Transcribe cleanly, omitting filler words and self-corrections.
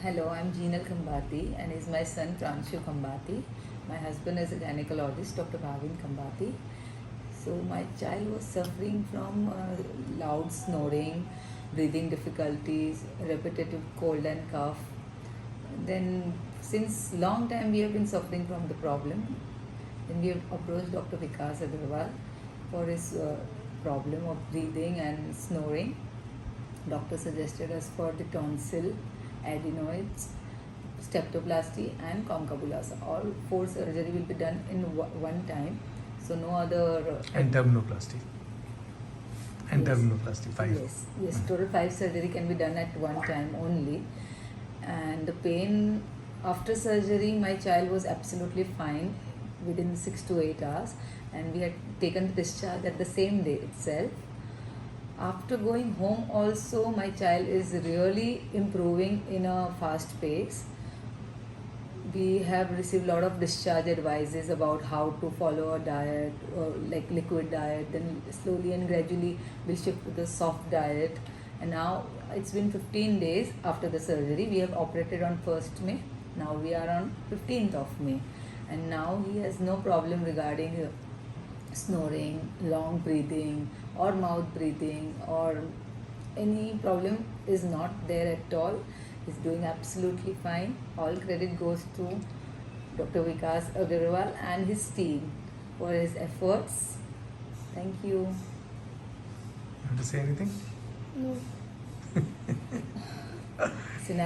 Hello, I'm Jeenal Khambati and is my son Pranshu Khambati. My husband is a gynecologist, Dr. Bhavin Khambati. So my child was suffering from loud snoring, breathing difficulties, repetitive cold and cough. Then since long time we have been suffering from the problem. Then we have approached Dr. Vikas Agrawal for his problem of breathing and snoring. Doctor suggested us for the tonsil, adenoids, steptoplasty and concavulus. All four surgery will be done in one time. So no other. And terminoplasty. And Yes. terminoplasty, 5. Yes. Total 5 surgery can be done at one time only. And the pain after surgery, my child was absolutely fine within 6 to 8 hours, and we had taken the discharge at the same day itself. After going home also, my child is really improving in a fast pace. We have received a lot of discharge advices about how to follow a diet, like liquid diet, then slowly and gradually we'll shift to the soft diet. And now it's been 15 days after the surgery. We have operated on 1st May. Now we are on 15th of May. And now he has no problem regarding snoring, long breathing or mouth breathing, or any problem is not there at all. He's doing absolutely fine. All credit goes to Dr. Vikas Agrawal and his team for his efforts. Thank you. You want to say anything? No. Scenario